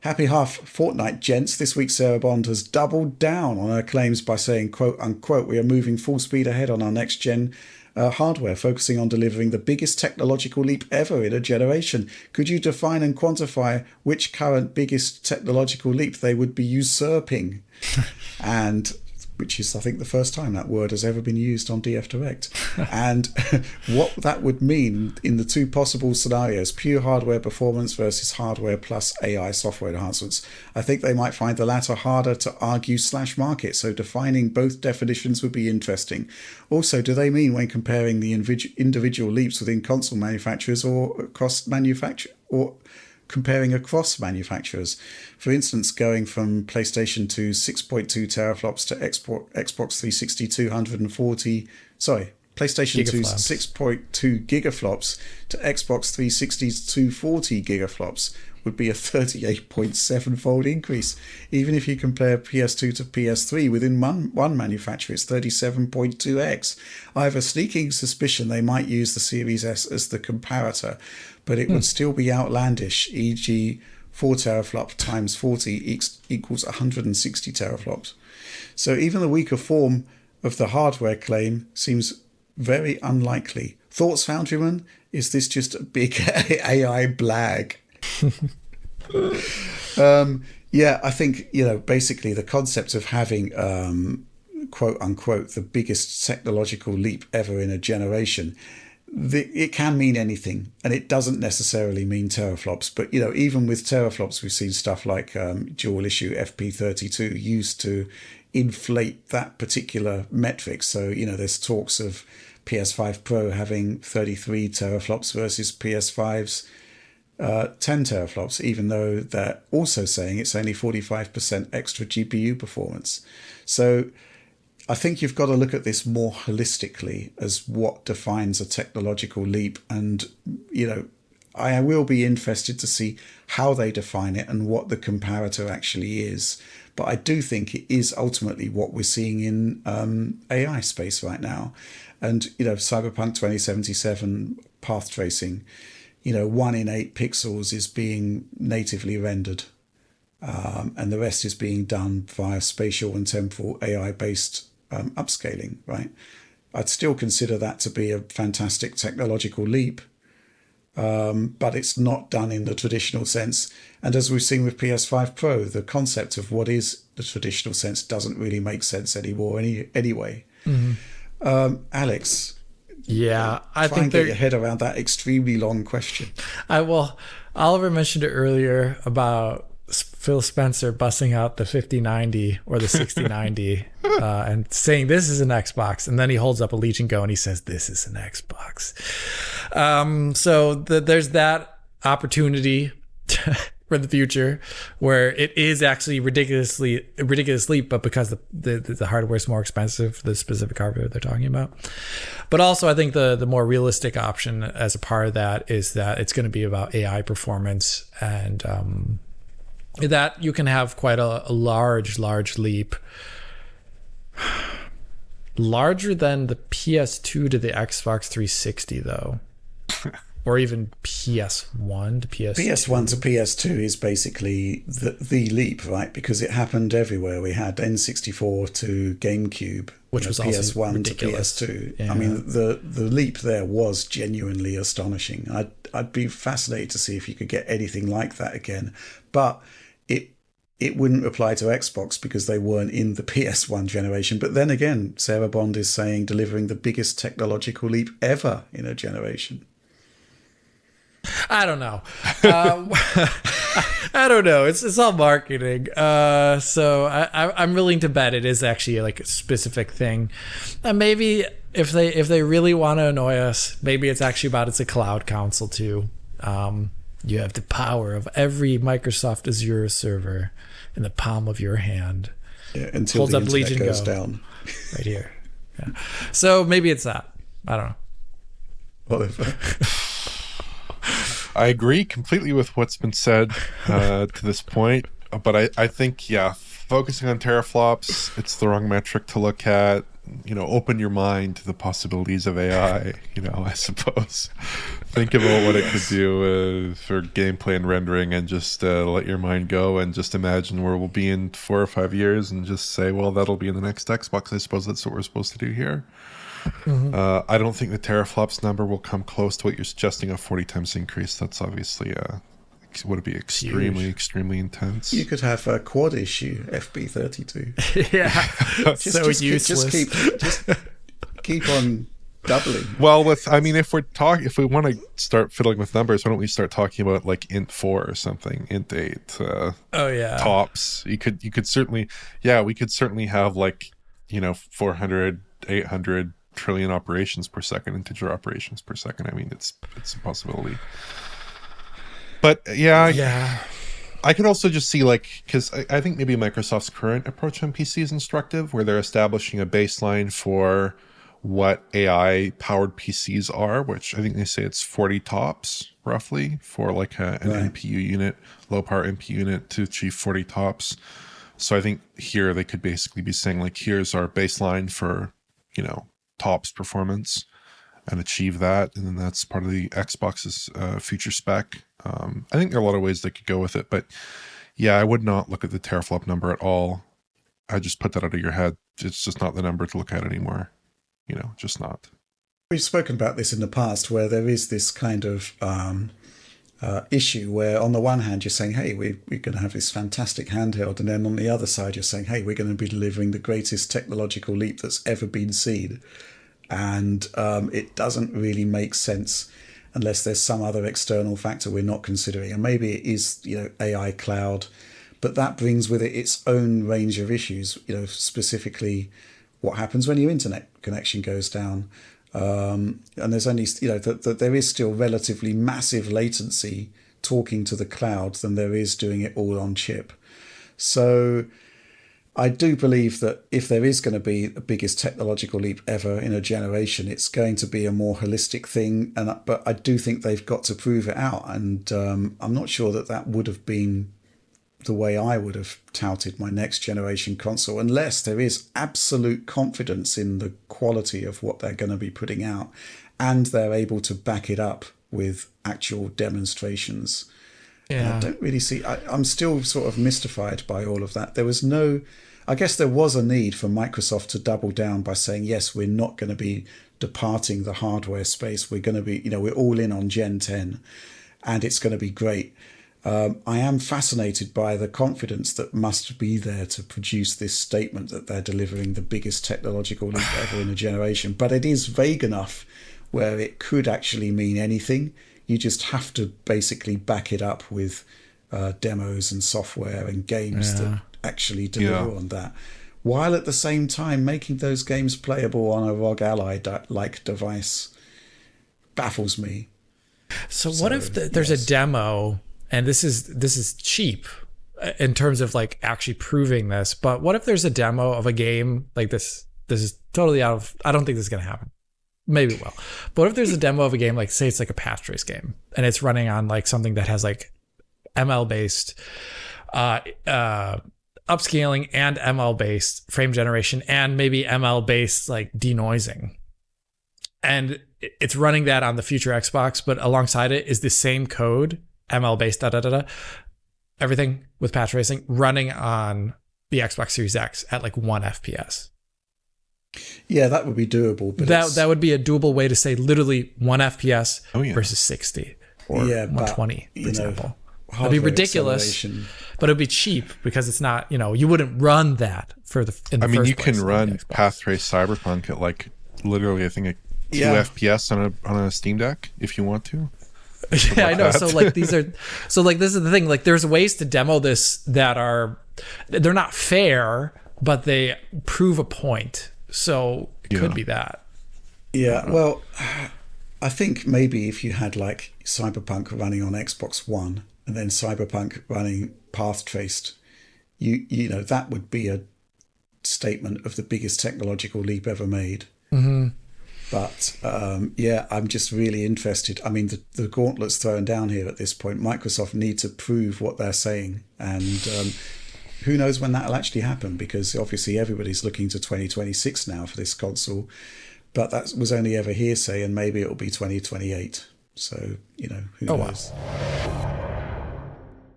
Happy half fortnight, gents. This week, Sarah Bond has doubled down on her claims by saying, quote unquote, we are moving full speed ahead on our next gen hardware, focusing on delivering the biggest technological leap ever in a generation. Could you define and quantify which current biggest technological leap they would be usurping? And which is, I think, the first time that word has ever been used on DF Direct. And what that would mean in the two possible scenarios, pure hardware performance versus hardware plus AI software enhancements. I think they might find the latter harder to argue/market, so defining both definitions would be interesting. Also, do they mean when comparing the individual leaps within console manufacturers or across comparing across manufacturers? For instance, going from PlayStation to 6.2 teraflops to Xbox 360 PlayStation 2's 6.2 gigaflops to Xbox 360's 240 gigaflops would be a 38.7-fold increase. Even if you compare PS2 to PS3 within one manufacturer, it's 37.2x. I have a sneaking suspicion they might use the Series S as the comparator, but it would still be outlandish, e.g. 4 teraflop times 40 equals 160 teraflops. So even the weaker form of the hardware claim seems very unlikely. Thoughts, Foundryman? Is this just a big AI blag? Yeah, I think, basically the concept of having, quote unquote, the biggest technological leap ever in a generation, it can mean anything, and it doesn't necessarily mean teraflops. But, even with teraflops, we've seen stuff like dual issue FP32 used to inflate that particular metric. So, there's talks of PS5 Pro having 33 teraflops versus PS5's 10 teraflops, even though they're also saying it's only 45% extra GPU performance. So I think you've got to look at this more holistically as what defines a technological leap. And, I will be interested to see how they define it and what the comparator actually is. But I do think it is ultimately what we're seeing in AI space right now. And, Cyberpunk 2077 path tracing, 1 in 8 pixels is being natively rendered. And the rest is being done via spatial and temporal AI-based upscaling, right? I'd still consider that to be a fantastic technological leap. But it's not done in the traditional sense. And as we've seen with PS5 Pro, the concept of what is the traditional sense doesn't really make sense anymore anyway. Mm-hmm. Alex, I think get your head around that extremely long question. Oliver mentioned it earlier about Phil Spencer busting out the 5090 or the 6090 and saying this is an Xbox, and then he holds up a Legion Go and he says this is an Xbox. There's that opportunity for the future where it is actually ridiculously, but because the hardware is more expensive, the specific hardware they're talking about. But also I think the more realistic option as a part of that is that it's going to be about AI performance, and that you can have quite a large leap, larger than the PS2 to the Xbox 360 though. Or even PS1 to PS2. PS1 to PS2 is basically the leap, right? Because it happened everywhere. We had N64 to GameCube, which was also PS1 ridiculous. to PS2. Yeah. I mean, the leap there was genuinely astonishing. I'd be fascinated to see if you could get anything like that again. But it wouldn't apply to Xbox because they weren't in the PS1 generation. But then again, Sarah Bond is saying delivering the biggest technological leap ever in a generation. I don't know. I don't know. It's all marketing. So I'm willing to bet it is actually like a specific thing. And maybe if they really want to annoy us, maybe it's actually about it's a cloud console too. You have the power of every Microsoft Azure server in the palm of your hand. Yeah, until holds the internet Legion goes down. Right here. Yeah. So maybe it's that. I don't know. Whatever. I agree completely with what's been said to this point, but I think, focusing on teraflops, it's the wrong metric to look at. open your mind to the possibilities of AI, I suppose. Think about what it could do for gameplay and rendering, and just let your mind go and just imagine where we'll be in 4 or 5 years and just say, well, that'll be in the next Xbox. I suppose that's what we're supposed to do here. I don't think the teraflops number will come close to what you're suggesting, a 40 times increase. That's obviously would be extremely intense. You could have a quad issue FB32. Yeah, so useless. Just keep on doubling. Well, if we want to start fiddling with numbers, why don't we start talking about like int 4 or something, int 8? Tops. You could certainly, we could certainly have 400, 800 trillion operations per second, integer operations per second. I mean, it's a possibility. But I could also just see because I think maybe Microsoft's current approach on PC is instructive, where they're establishing a baseline for what AI powered PCs are, which I think they say it's 40 tops roughly for an NPU unit, low power NPU unit to achieve 40 tops. So I think here they could basically be saying here's our baseline for, tops performance, and achieve that. And then that's part of the Xbox's future spec. I think there are a lot of ways they could go with it, but I would not look at the teraflop number at all. I just put that out of your head. It's just not the number to look at anymore. Just not. We've spoken about this in the past, where there is this kind of issue where on the one hand you're saying, hey, we're going to have this fantastic handheld, and then on the other side you're saying, hey, we're going to be delivering the greatest technological leap that's ever been seen. And it doesn't really make sense unless there's some other external factor we're not considering. And maybe it is, AI cloud, but that brings with it its own range of issues, specifically what happens when your internet connection goes down. And there's only, that there is still relatively massive latency talking to the cloud than there is doing it all on chip. So I do believe that if there is going to be the biggest technological leap ever in a generation, it's going to be a more holistic thing. But I do think they've got to prove it out. And I'm not sure that would have been the way I would have touted my next generation console, unless there is absolute confidence in the quality of what they're going to be putting out, and they're able to back it up with actual demonstrations. And I don't really see, I'm still sort of mystified by all of that. I guess there was a need for Microsoft to double down by saying, yes, we're not going to be departing the hardware space. We're going to be, we're all in on Gen 10 and it's going to be great. I am fascinated by the confidence that must be there to produce this statement that they're delivering the biggest technological leap ever in a generation. But it is vague enough where it could actually mean anything. You just have to basically back it up with demos and software and games that actually deliver on that, while at the same time making those games playable on a ROG Ally-like device baffles me. So what if there's a demo, and this is cheap in terms of actually proving this, but what if there's a demo of a game like this? This is totally I don't think this is going to happen. Maybe it will. But what if there's a demo of a game, say it's a path trace game, and it's running on something that has ML based upscaling and ML based frame generation and maybe ML based denoising. And it's running that on the future Xbox, but alongside it is the same code, ML based everything with path tracing running on the Xbox Series X at 1 FPS. Yeah, that would be doable. But that would be a doable way to say literally 1 FPS versus 60 or 120, for example. That'd be ridiculous, but it'd be cheap because it's not, you wouldn't run that you can run Path Trace Cyberpunk at literally, I think, 2 FPS on a Steam Deck if you want to. Yeah, I know. So this is the thing. There's ways to demo this that they're not fair, but they prove a point. So it could be that. Yeah. Well, I think maybe if you had Cyberpunk running on Xbox One and then Cyberpunk running path traced, you know that would be a statement of the biggest technological leap ever made. Mm-hmm. But I'm just really interested. I mean, the gauntlet's thrown down here at this point. Microsoft need to prove what they're saying, and who knows when that'll actually happen, because obviously everybody's looking to 2026 now for this console, but that was only ever hearsay, and maybe it'll be 2028. So, who knows? Wow.